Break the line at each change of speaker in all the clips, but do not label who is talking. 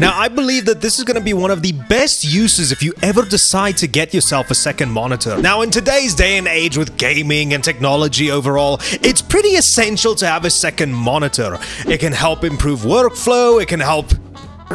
Now, I believe that this is going to be one of the best uses if you ever decide to get yourself a second monitor. Now, in today's day and age with gaming and technology overall, it's pretty essential to have a second monitor. It can help improve workflow, it can help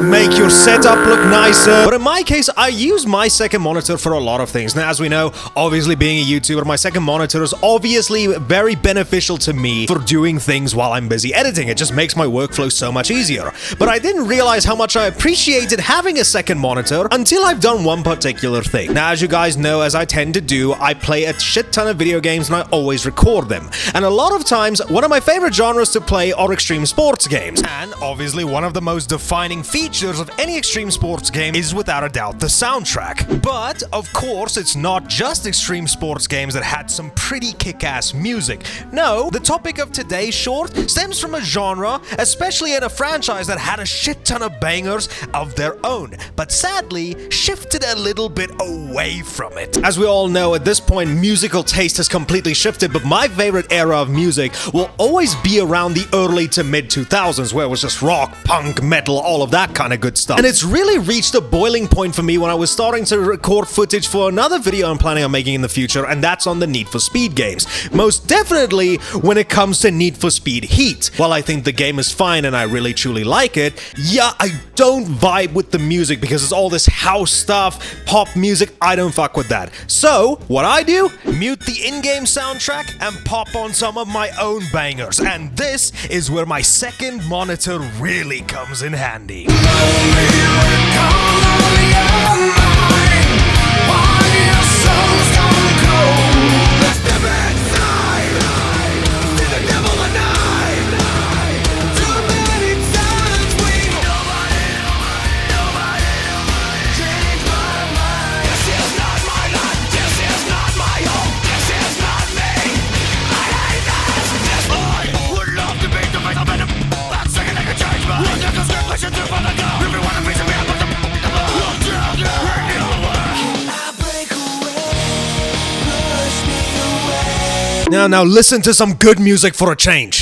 make your setup look nicer. But in my case, I use my second monitor for a lot of things. Now, as we know, obviously being a YouTuber, my second monitor is obviously very beneficial to me for doing things while I'm busy editing. It just makes my workflow so much easier. But I didn't realize how much I appreciated having a second monitor until I've done one particular thing. Now, as you guys know, as I tend to do, I play a shit ton of video games and I always record them. And a lot of times, one of my favorite genres to play are extreme sports games. And obviously, one of the most defining features of any extreme sports game is without a doubt the soundtrack. But of course, it's not just extreme sports games that had some pretty kick-ass music. No, the topic of today's short stems from a genre, especially in a franchise that had a shit ton of bangers of their own, but sadly shifted a little bit away from it. As we all know, at this point, musical taste has completely shifted, but my favorite era of music will always be around the early to mid 2000s, where it was just rock, punk, metal, all of that kind of good stuff. And it's really reached a boiling point for me when I was starting to record footage for another video I'm planning on making in the future, and that's on the Need for Speed games. Most definitely when it comes to Need for Speed Heat. While I think the game is fine and I really truly like it, yeah, I don't vibe with the music because it's all this house stuff, pop music. I don't fuck with that. So what I do, mute the in-game soundtrack and pop on some of my own bangers. And this is where my second monitor really comes in handy. Now listen to some good music for a change.